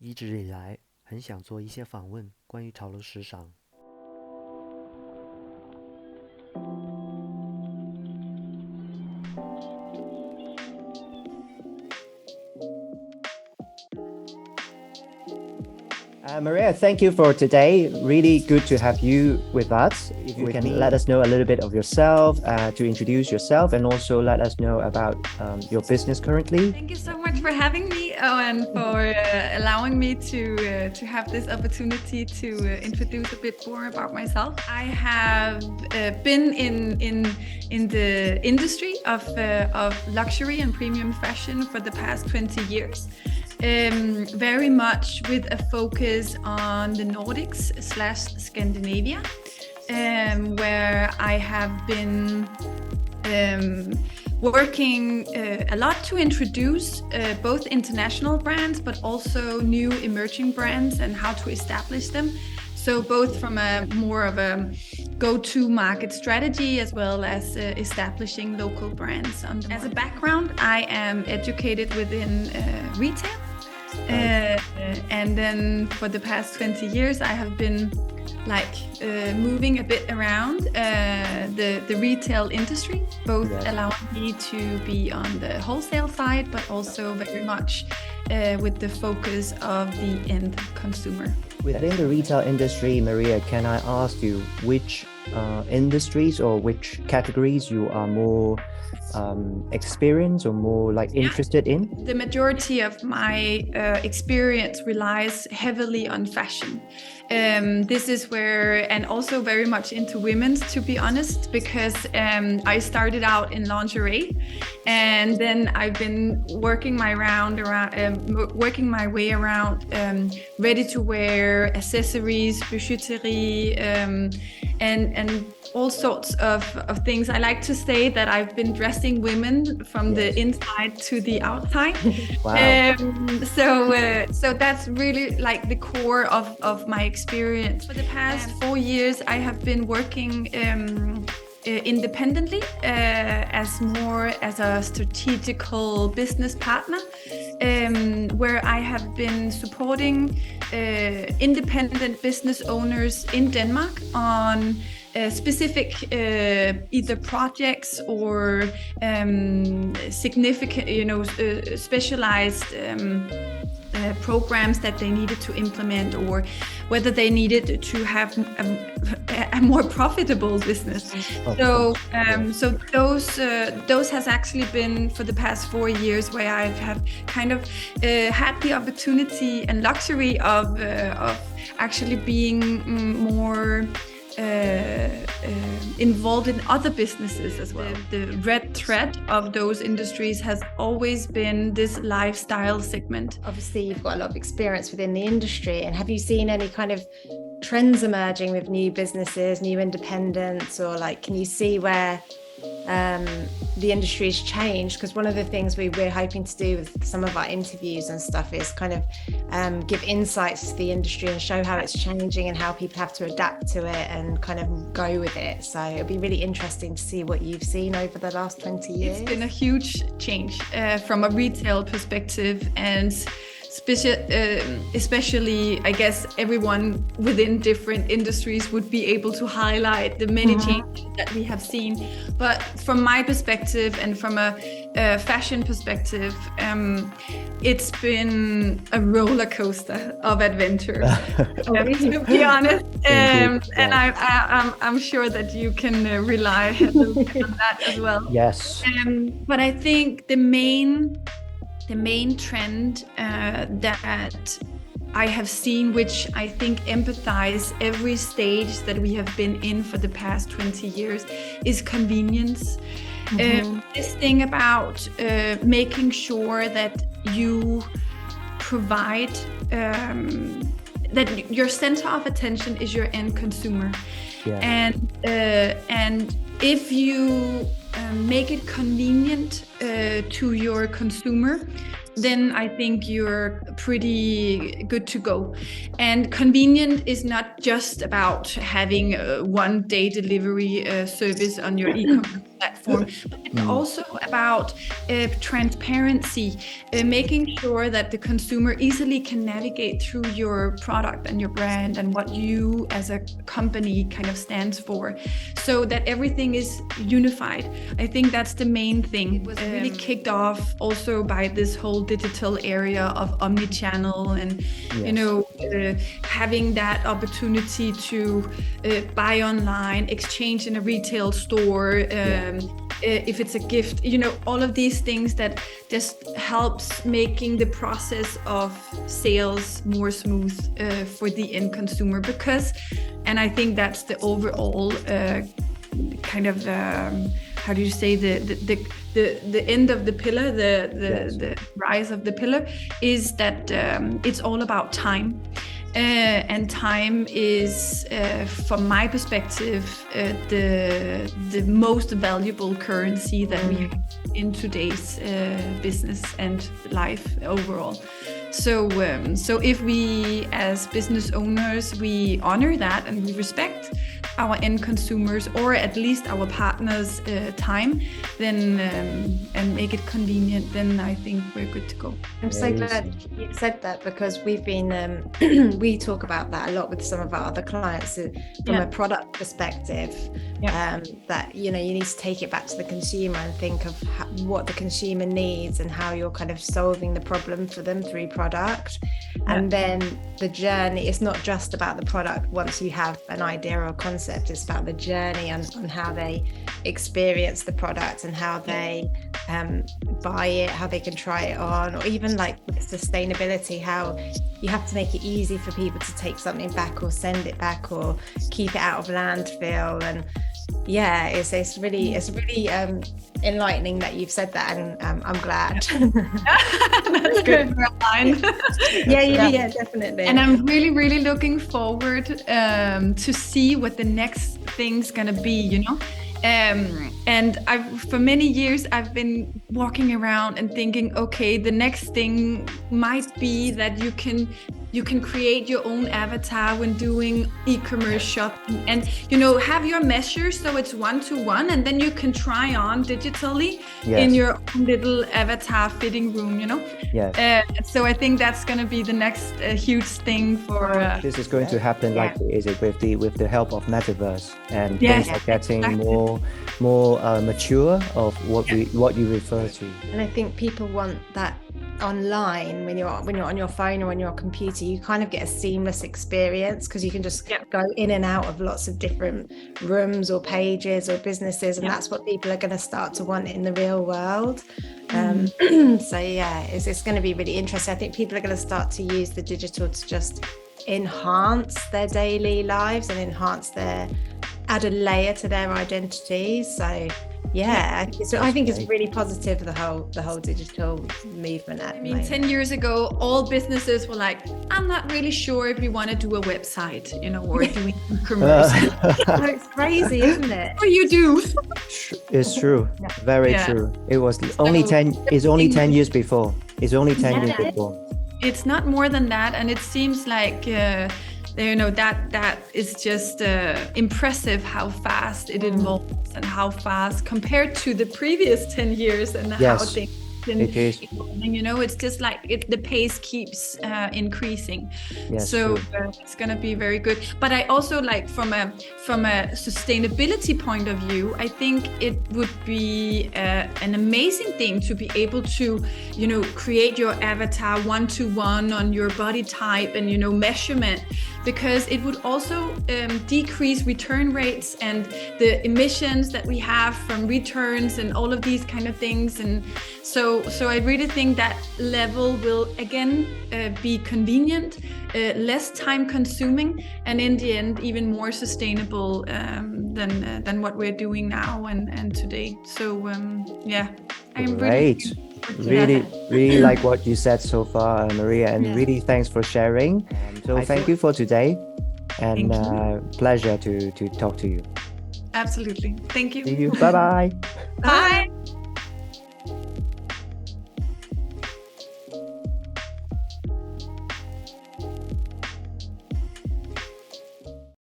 一直以来很想做一些访问，关于潮流时尚。Maria, thank you for today. Really good to have you with us. If you can let us know a little bit of yourself, to introduce yourself, and also let us know about your business currently. Thank you so much for having me, and for allowing me to have this opportunity to introduce a bit more about myself. I have been in the industry of luxury and premium fashion for the past 20 years. Very much with a focus on the Nordics / Scandinavia, where I have been working a lot to introduce both international brands, but also new emerging brands and how to establish them. So both from a more of a go-to market strategy as well as establishing local brands. As a background, I am educated within retail. And then for the past 20 years, I have been moving a bit around the retail industry, both allowing me to be on the wholesale side, but also very much with the focus of the end consumer. Within the retail industry, Maria, can I ask you which industries or which categories you are more experienced or more interested in? The majority of my experience relies heavily on fashion. This is where, and also very much into women's, to be honest, because I started out in lingerie, and then I've been working my way around ready-to-wear, accessories, bijouterie, and all sorts of things. I like to say that I've been dressing women from the inside to the outside. Wow. So that's really like the core of my experience. For the past 4 years, I have been working independently as a strategical business partner, where I have been supporting independent business owners in Denmark on specific either projects or significant, specialized programs that they needed to implement, or whether they needed to have a more profitable business. So those has actually been for the past 4 years where I have kind of had the opportunity and luxury of actually being more involved in other businesses as well. The red thread of those industries has always been this lifestyle segment. Obviously, you've got a lot of experience within the industry, and have you seen any kind of trends emerging with new businesses, new independents, or can you see where the industry's changed? Because one of the things we're hoping to do with some of our interviews and stuff is kind of give insights to the industry and show how it's changing and how people have to adapt to it and kind of go with it. So it'll be really interesting to see what you've seen over the last 20 years. It's been a huge change from a retail perspective, and especially, I guess, everyone within different industries would be able to highlight the many changes that we have seen. But from my perspective and from a fashion perspective, it's been a roller coaster of adventure, to be honest. And I'm sure that you can rely a little bit on that as well. Yes. But I think the main trend that I have seen, which I think empathize every stage that we have been in for the past 20 years, is convenience. This thing about making sure that you provide, that your center of attention is your end consumer. And if you make it convenient to your consumer, then I think you're pretty good to go. And convenient is not just about having one day delivery service on your e-commerce platform. But it's also about transparency, making sure that the consumer easily can navigate through your product and your brand and what you as a company kind of stands for, so that everything is unified. I think that's the main thing. It was really kicked off also by this whole digital area of omni-channel and having that opportunity to buy online, exchange in a retail store, if it's a gift, all of these things that just helps making the process of sales more smooth for the end consumer. And I think that's the overall kind of how do you say the end of the pillar, the rise of the pillar, is that it's all about time. And time is, from my perspective, the most valuable currency that we have in today's business and life overall. So if we as business owners, we honor that and we respect our end consumers, or at least our partners' time, then and make it convenient, then I think we're good to go. I'm so glad you said that, because we've been we talk about that a lot with some of our other clients from a product perspective. That you need to take it back to the consumer and think of what the consumer needs and how you're kind of solving the problem for them through product. And then the journey, it's not just about the product once you have an idea or a concept, it's about the journey and on how they experience the product and how they buy it, how they can try it on, or even like with sustainability, how you have to make it easy for people to take something back or send it back or keep it out of landfill. And it's really enlightening that you've said that, and I'm glad. That's good. We're aligned. Yeah, definitely. And I'm really looking forward to see what the next thing's gonna be, and for many years I've been walking around and thinking, okay, the next thing might be that you can create your own avatar when doing e-commerce shopping, and have your measures so it's 1-to-1, and then you can try on digitally in your own little avatar fitting room. So I think that's going to be the next huge thing for this is going to happen with the help of metaverse, and things are getting more mature of what you refer to. And I think people want that online. When you're on your phone or on your computer, you kind of get a seamless experience, because you can just go in and out of lots of different rooms or pages or businesses, and that's what people are going to start to want in the real world. It's going to be really interesting. I think people are going to start to use the digital to just enhance their daily lives and add a layer to their identity. So I think it's really positive, the whole digital movement at the moment. 10 years ago, all businesses were like, I'm not really sure if we want to do a website, or doing e-commerce. It's crazy, isn't it? What do you do? It's true. Very true. It was only 10 years before. It's only 10 years before. It's not more than that, and it seems like that is just impressive how fast it evolves and how fast compared to the previous 10 years and how things it is. It's just like the pace keeps increasing. So it's going to be very good. But I also like from a sustainability point of view, I think it would be an amazing thing to be able to create your avatar 1-to-1 on your body type and measurement, because it would also decrease return rates and the emissions that we have from returns and all of these kind of things. And so I really think that level will again be convenient, less time consuming, and in the end even more sustainable than what we're doing now and today. So I'm great. Really like what you said so far, Maria, and really thanks for sharing. So thank you for today, and pleasure to talk to you. Absolutely. Thank you. See you. Bye-bye. Bye.